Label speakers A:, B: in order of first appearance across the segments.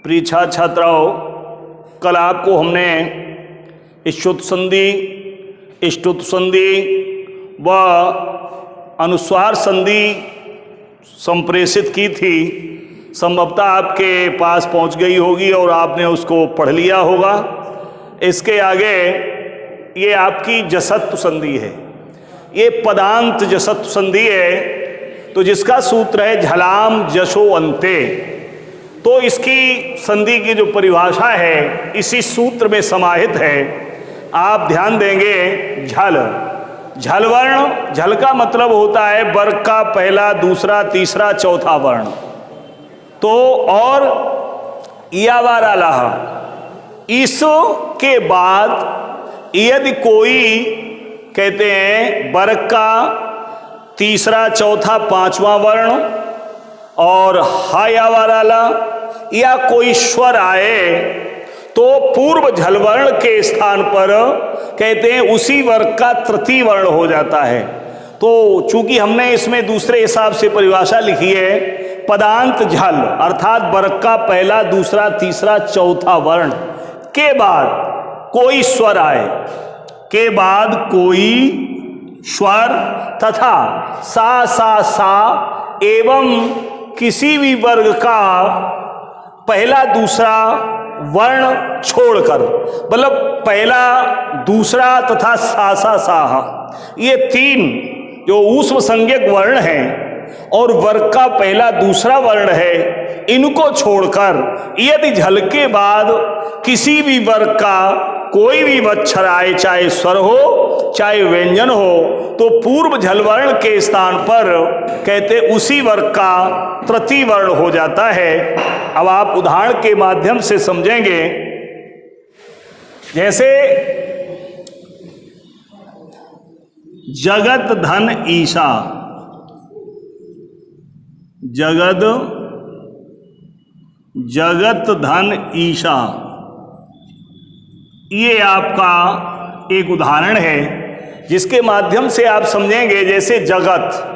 A: प्रिय छात्र छात्राओं, कल आपको हमने स्तुति संधि व अनुस्वार संधि संप्रेषित की थी। संभवतः आपके पास पहुंच गई होगी और आपने उसको पढ़ लिया होगा। इसके आगे ये आपकी जसत्व संधि है, ये पदांत जसत्व संधि है, तो जिसका सूत्र है झलाम जशो अंते। तो इसकी संधि की जो परिभाषा है इसी सूत्र में समाहित है। आप ध्यान देंगे, झल वर्ण, झल का मतलब होता है वर्ग का पहला, दूसरा, तीसरा, चौथा वर्ण। तो और इयावारालाह, इसके बाद यदि कोई कहते हैं वर्ग का तीसरा, चौथा, पांचवा वर्ण और हायावाराला या कोई स्वर आए तो पूर्व झल वर्ण के स्थान पर कहते हैं उसी वर्ग का तृतीय वर्ण हो जाता है। तो चूंकि हमने इसमें दूसरे हिसाब से परिभाषा लिखी है, पदांत झल अर्थात वर्ग का पहला, दूसरा, तीसरा, चौथा वर्ण के बाद कोई स्वर आए, के बाद कोई स्वर तथा सा एवं किसी भी वर्ग का पहला, दूसरा वर्ण छोड़कर, मतलब पहला, दूसरा तथा सा, ये तीन जो ऊष्म संज्ञक वर्ण हैं और वर्ग का पहला, दूसरा वर्ण है, इनको छोड़कर यदि झल के बाद किसी भी वर्ग का कोई भी अक्षर आए, चाहे स्वर हो चाहे व्यंजन हो, तो पूर्व झल वर्ण के स्थान पर कहते उसी वर्ग का तृतीय वर्ण हो जाता है। अब आप उदाहरण के माध्यम से समझेंगे। जैसे जगत धन ईशा, जगत धन ईशा, ये आपका एक उदाहरण है जिसके माध्यम से आप समझेंगे। जैसे जगत,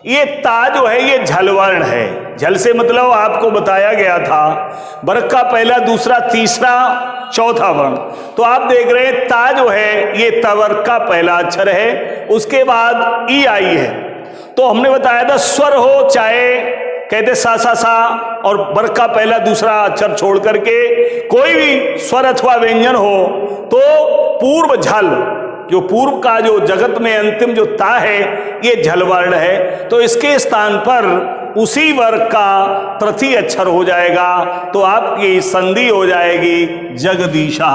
A: ये ता जो है ये झल वर्ण है। झल से मतलब आपको बताया गया था वर्ग का पहला, दूसरा, तीसरा, चौथा वर्ण। तो आप देख रहे हैं ता जो है ये तवर्ग का पहला अक्षर है, उसके बाद ई आई है। तो हमने बताया था स्वर हो चाहे कहते सा और वर्ग का पहला, दूसरा अक्षर छोड़ करके कोई भी स्वर अथवा व्यंजन हो तो पूर्व झल, जो पूर्व का जो जगत में अंतिम जो ता है ये झल वर्ण है। तो इसके स्थान पर उसी वर्ग का तृतीय अक्षर हो जाएगा, तो आपकी संधि हो जाएगी जगदीशा।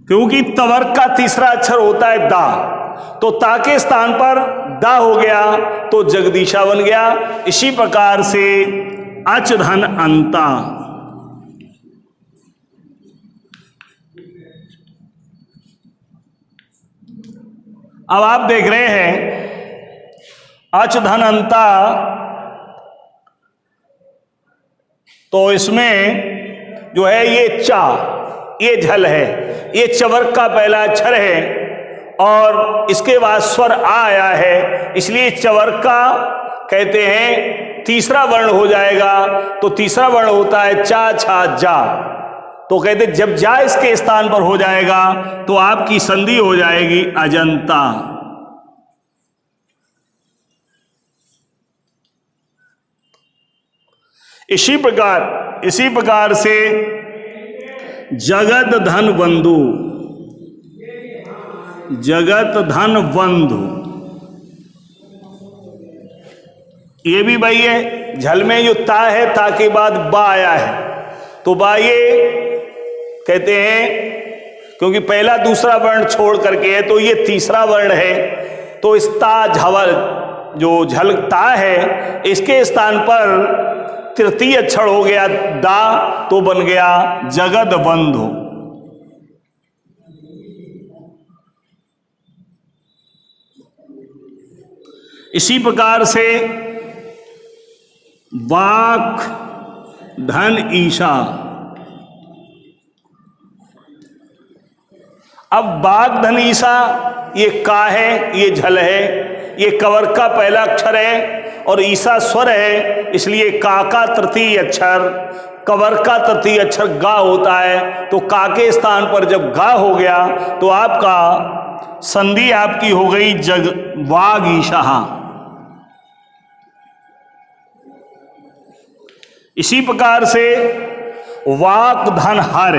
A: क्योंकि तवर्ग का तीसरा अक्षर होता है दा, तो ता के स्थान पर दा हो गया तो जगदीशा बन गया। इसी प्रकार से अच धन अंता, अब आप देख रहे हैं अच धन अंता, तो इसमें जो है ये चा, ये झल है, ये चवर्ग का पहला अक्षर है और इसके बाद स्वर आ आया है, इसलिए चवर्ग का कहते हैं तीसरा वर्ण हो जाएगा। तो तीसरा वर्ण होता है चा, छा, जा। तो कहते जब जा इसके स्थान पर हो जाएगा तो आपकी संधि हो जाएगी अजंता। इसी प्रकार से जगत धन बंधु, जगत धन बंधु, ये भी भाई है। झल में जो ता है, ता के बाद बा आया है, तो बा ये कहते हैं क्योंकि पहला, दूसरा वर्ण छोड़ करके है तो ये तीसरा वर्ण है। तो इस ता झवल जो झल ता है इसके स्थान पर तृतीय अक्षर हो गया दा, तो बन गया जगत बंधु। इसी प्रकार से वाक धन ईशा, अब बाग धन ईशा ये का है, ये झल है, ये कवर का पहला अक्षर है और ईसा स्वर है, इसलिए का तृतीय अक्षर, कवर का तृतीय अक्षर गा होता है। तो का के स्थान पर जब गा हो गया तो आपका संधि आपकी हो गई जग वाग ईशा। इसी प्रकार से वाक धन हर,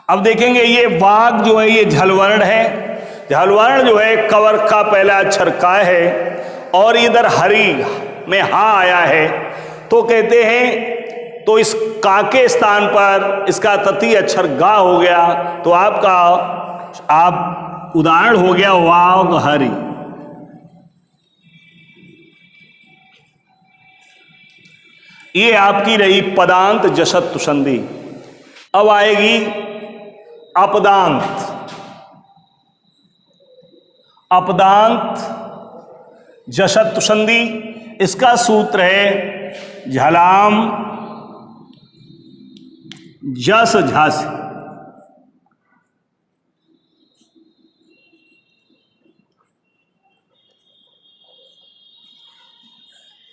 A: अब देखेंगे ये वाग जो है ये झलवर्ण है। झलवर्ण जो है कवर का पहला अक्षर का है और इधर हरि में हा आया है, तो कहते हैं तो इस का के स्थान पर इसका तृतीय अक्षर गा हो गया तो आपका आप उदाहरण हो गया वाग हरि। ये आपकी रही पदांत जसत्तु संधि। अब आएगी अपदांत। अपदांत जसत्तु संधि, इसका सूत्र है झलाम जस झस।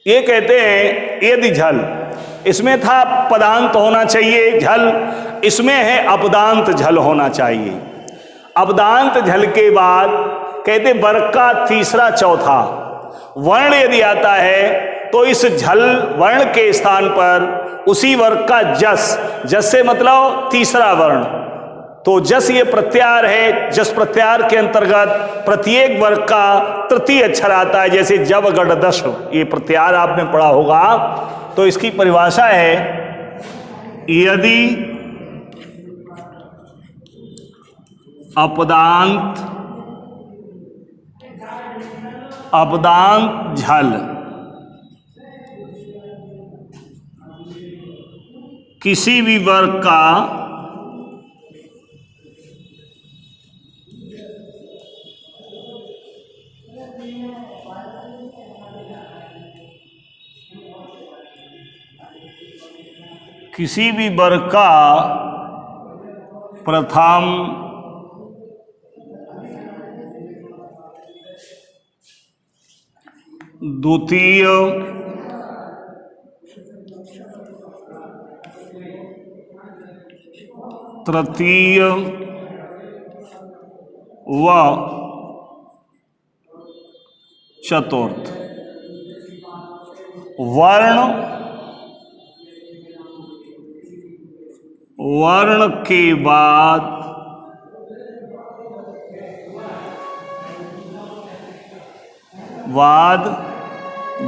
A: ये कहते हैं यदि झल, इसमें था पदांत होना चाहिए झल, इसमें है अपदांत झल होना चाहिए। अपदांत झल के बाद कहते वर्ग का तीसरा चौथा वर्ण यदि आता है तो इस झल वर्ण के स्थान पर उसी वर्ग का जस, जस से मतलब तीसरा वर्ण, तो जस ये प्रत्यार है, जस प्रत्यार के अंतर्गत प्रत्येक वर्ग का तृतीय अक्षर आता है। जैसे जब गढ़ दश, ये प्रत्यार आपने पढ़ा होगा, तो इसकी परिभाषा है यदि अपदांत झल किसी भी वर्ग का प्रथम द्वितीय तृतीय व चतुर्थ वर्ण के बाद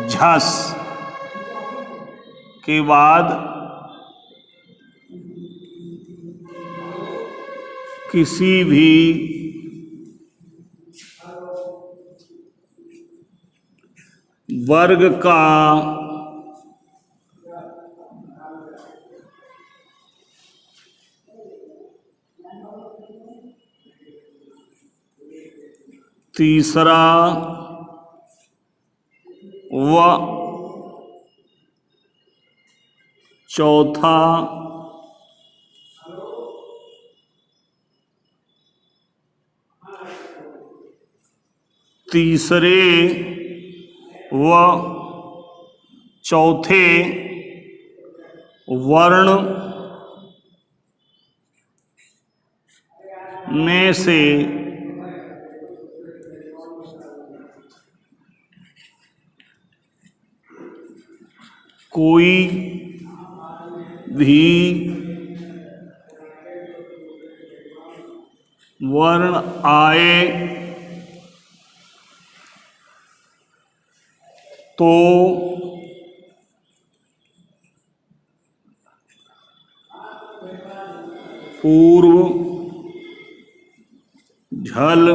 A: झस के बाद किसी भी वर्ग का तीसरा व चौथा तीसरे व चौथे वर्ण में से कोई भी वर्ण आए तो पूर्व झल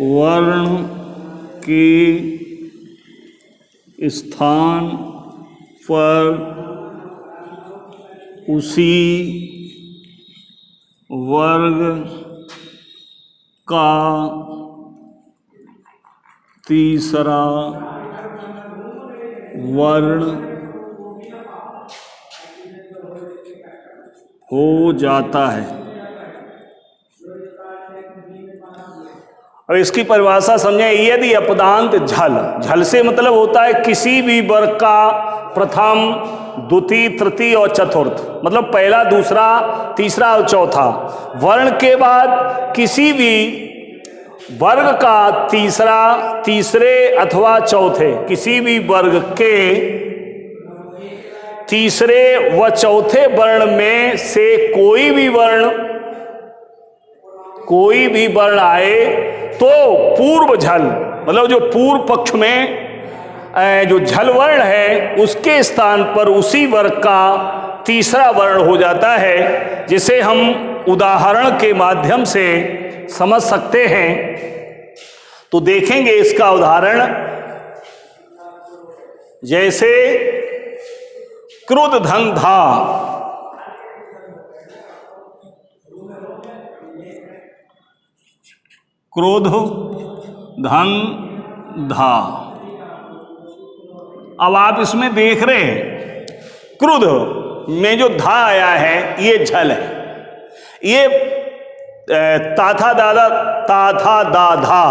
A: वर्ण के स्थान पर उसी वर्ग का तीसरा वर्ण हो जाता है। और इसकी परिभाषा समझें, यदि अपदांत झल, झल से मतलब होता है किसी भी वर्ग का प्रथम, द्वितीय, तृतीय और चतुर्थ, मतलब पहला, दूसरा, तीसरा और चौथा वर्ण के बाद किसी भी वर्ग का तीसरा, तीसरे अथवा चौथे, किसी भी वर्ग के तीसरे व चौथे वर्ण में से कोई भी वर्ण आए तो पूर्व झल, मतलब जो पूर्व पक्ष में जो झल वर्ण है उसके स्थान पर उसी वर्ग का तीसरा वर्ण हो जाता है, जिसे हम उदाहरण के माध्यम से समझ सकते हैं। तो देखेंगे इसका उदाहरण, जैसे क्रुद्ध धन धा, क्रोध धन धा। अब आप इसमें देख रहे हैं क्रुद्ध में जो धा आया है ये झल है, ये ताथा दादा ताथा दाधा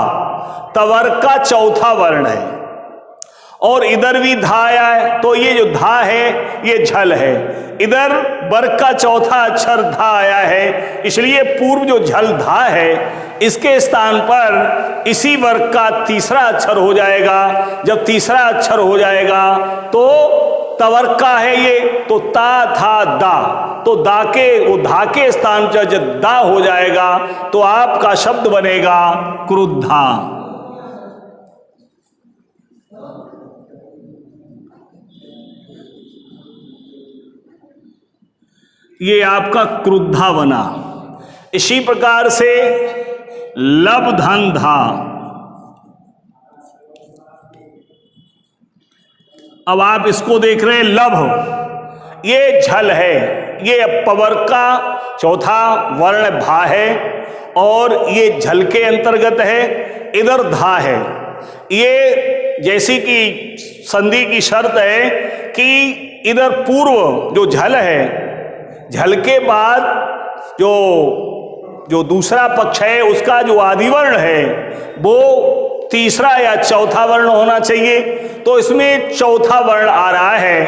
A: तवर्ग का चौथा वर्ण है, और इधर भी धा आया है तो ये जो धा है ये झल है। इधर वर्ग का चौथा अक्षर धा आया है, इसलिए पूर्व जो झल धा है इसके स्थान पर इसी वर्ग का तीसरा अक्षर हो जाएगा। जब तीसरा अक्षर हो जाएगा तो तवर्ग का है ये, तो ता था दा, तो दा के वो धा के स्थान पर जब दा हो जाएगा तो आपका शब्द बनेगा क्रुद्धा। ये आपका क्रुद्धा बना। इसी प्रकार से लब धन धा, अब आप इसको देख रहे हैं लभ, ये झल है, ये पवर्ग का चौथा वर्ण भा है और ये झल के अंतर्गत है। इधर धा है, ये जैसी कि संधि की शर्त है कि इधर पूर्व जो झल है, झल के बाद जो दूसरा पक्ष है उसका जो आदिवर्ण है वो तीसरा या चौथा वर्ण होना चाहिए। तो इसमें चौथा वर्ण आ रहा है,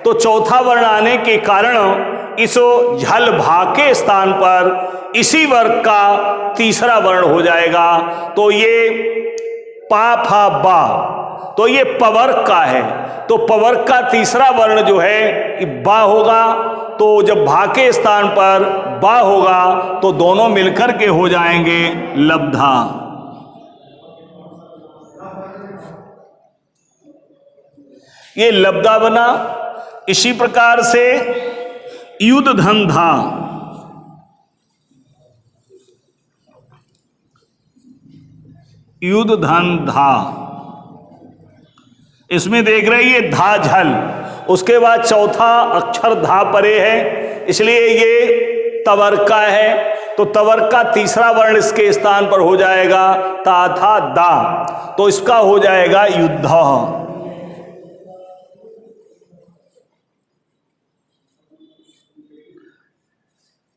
A: तो चौथा वर्ण आने के कारण इस झल भा के स्थान पर इसी वर्ग का तीसरा वर्ण हो जाएगा। तो ये पा फा बा, तो ये पवर्ग का है, तो पवर्ग का तीसरा वर्ण जो है बा होगा। तो जब भा के स्थान पर बा होगा तो दोनों मिलकर के हो जाएंगे लब्धा। ये लब्धा बना। इसी प्रकार से युद्ध धंधा, युद्ध धंधा, इसमें देख रहे हैं ये धा झल, उसके बाद चौथा अक्षर धा परे है, इसलिए ये तवर्ग का है। तो तवर्ग का तीसरा वर्ण इसके स्थान पर हो जाएगा ता था दा, तो इसका हो जाएगा युद्ध।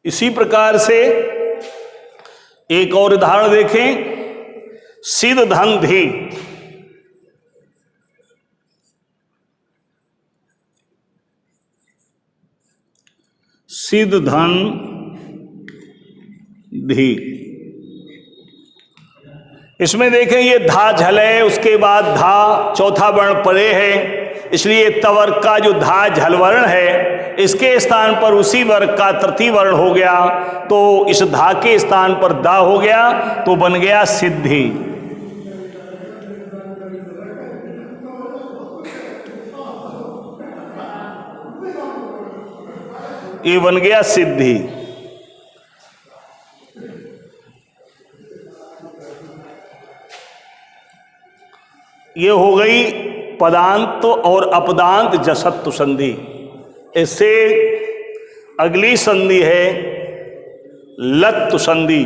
A: इसी प्रकार से एक और उदाहरण देखें, सिद्ध धन धी, सिद्ध धन धी, इसमें देखें ये धा झल है, उसके बाद धा चौथा वर्ण परे है, इसलिए तवर्ग का जो धा झल वर्ण है इसके स्थान पर उसी वर्ग का तृतीय वर्ण हो गया। तो इस धा के स्थान पर दा हो गया तो बन गया सिद्धि। ये बन गया सिद्धि। ये हो गई पदांत और अपदांत जसत्व संधि। इससे अगली संधि है लत्व संधि।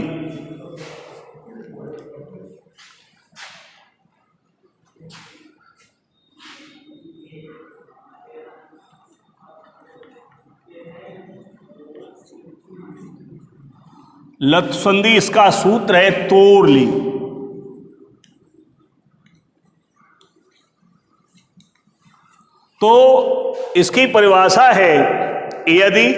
A: लत संधि इसका सूत्र है तोड़ ली। तो इसकी परिभाषा है यदि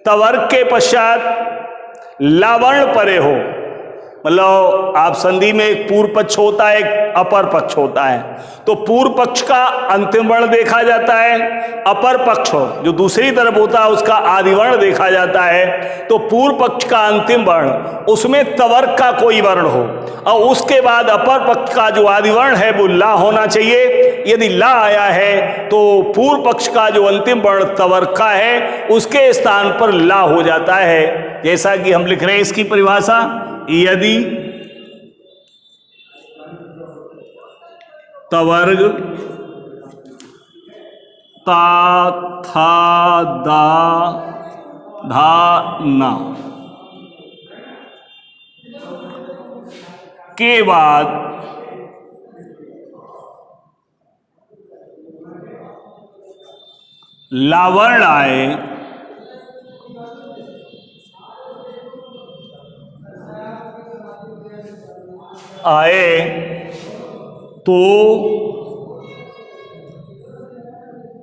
A: तवर्ग के पश्चात लावर्ण परे हो, मतलब आप संधि में एक पूर्व पक्ष होता है एक अपर पक्ष होता है, तो पूर्व पक्ष का अंतिम वर्ण देखा जाता है, अपर पक्ष जो दूसरी तरफ होता है उसका आदि वर्ण देखा जाता है। तो पूर्व पक्ष का अंतिम वर्ण उसमें तवर्ग का कोई वर्ण हो और उसके बाद अपर पक्ष का जो आदि वर्ण है वो ला होना चाहिए। यदि ला आया है तो पूर्व पक्ष का जो अंतिम वर्ण तवर्ग का है उसके स्थान पर ला हो जाता है। जैसा कि हम लिख रहे हैं इसकी परिभाषा, यदि तवर्ग ता था दा धा ना के बाद लावर्ण आए तो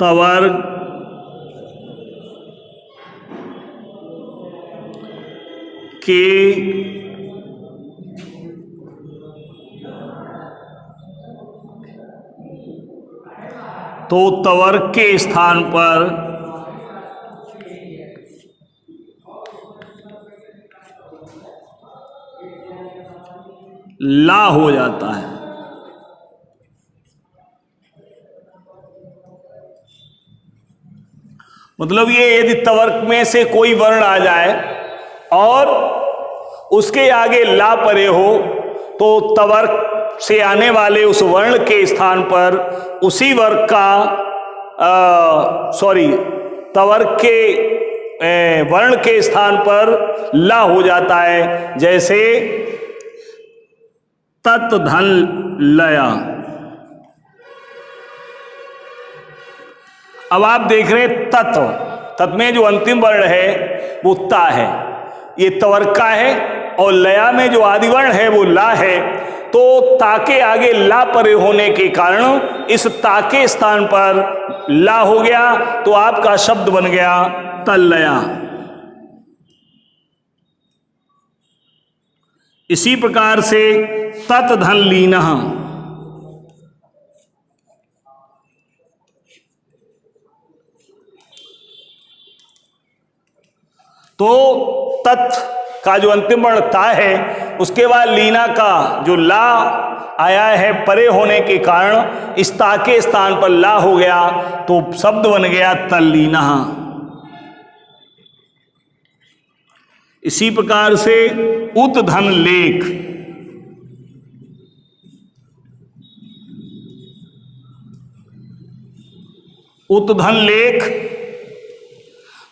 A: तवर्ग के तवर्ग के स्थान पर ला हो जाता है। मतलब ये यदि तवर्ग में से कोई वर्ण आ जाए और उसके आगे ला परे हो तो तवर्ग से आने वाले उस वर्ण के स्थान पर उसी वर्ग का तवर्ग के वर्ण के स्थान पर ला हो जाता है। जैसे तत् धन लया। अब आप देख रहे तत्व, तत् में जो अंतिम वर्ण है वो ता है, ये तवर्ग का है, और लया में जो आदि वर्ण है वो ला है। तो ता के आगे ला परे होने के कारण इस ता के स्थान पर ला हो गया, तो आपका शब्द बन गया तल्लया। इसी प्रकार से तत् धन लीनः, तो तत् का जो अंतिम वर्ण ता है उसके बाद लीना का जो ला आया है परे होने के कारण इस ता के स्थान पर ला हो गया, तो शब्द बन गया तल्लीना। इसी प्रकार से उत धन लेख, उत धन लेख,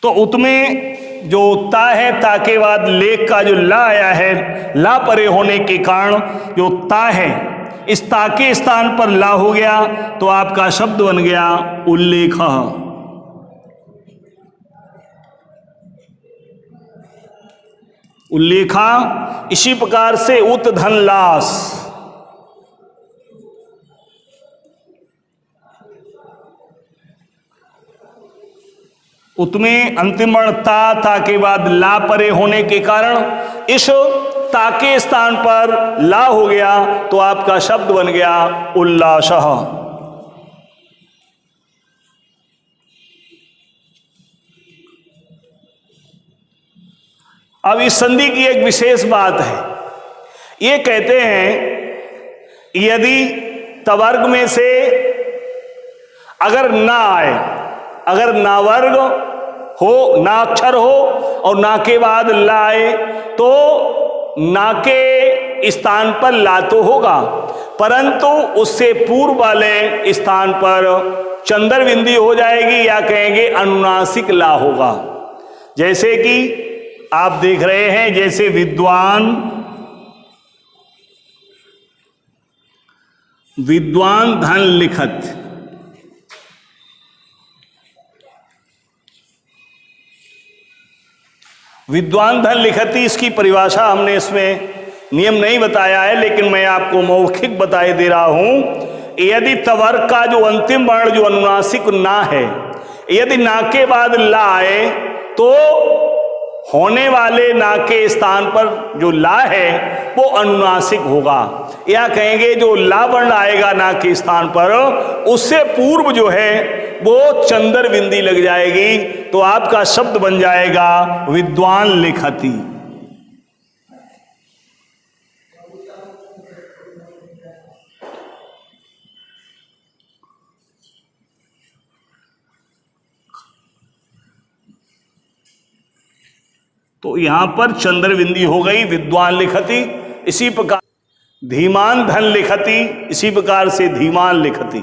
A: तो उत में जो ता है, ता के बाद लेख का जो ला आया है, ला परे होने के कारण जो ता है इस ता के स्थान पर ला हो गया, तो आपका शब्द बन गया उल्लेख। उल्लेखा। इसी प्रकार से उत धन लास, उसमें अंतिम वर्ण ता के बाद ला परे होने के कारण इस ता के स्थान पर ला हो गया, तो आपका शब्द बन गया उल्लासः। अब इस संधि की एक विशेष बात है, ये कहते हैं यदि तवर्ग में से अगर ना आए, अगर ना वर्ग हो, ना अक्षर हो और ना के बाद ला आए, तो ना के स्थान पर ला तो होगा, परंतु उससे पूर्व वाले स्थान पर चंद्र बिंदी हो जाएगी, या कहेंगे अनुनासिक ला होगा। जैसे कि आप देख रहे हैं, जैसे विद्वान, विद्वान धन लिखत, विद्वान धन लिखति, इसकी परिभाषा हमने इसमें नियम नहीं बताया है, लेकिन मैं आपको मौखिक बताए दे रहा हूं। यदि तवर्ग का जो अंतिम वर्ण जो अनुनासिक ना है, यदि ना के बाद ला आए तो होने वाले ना के स्थान पर जो ला है वो अनुनासिक होगा, या कहेंगे जो ला वर्ण आएगा ना के स्थान पर उससे पूर्व जो है वो चंद्र बिंदी लग जाएगी, तो आपका शब्द बन जाएगा विद्वान लिखति। तो यहां पर चंद्र बिंदी हो गई, विद्वान लिखति। इसी प्रकार धीमान धन लिखति, इसी प्रकार से धीमान लिखति।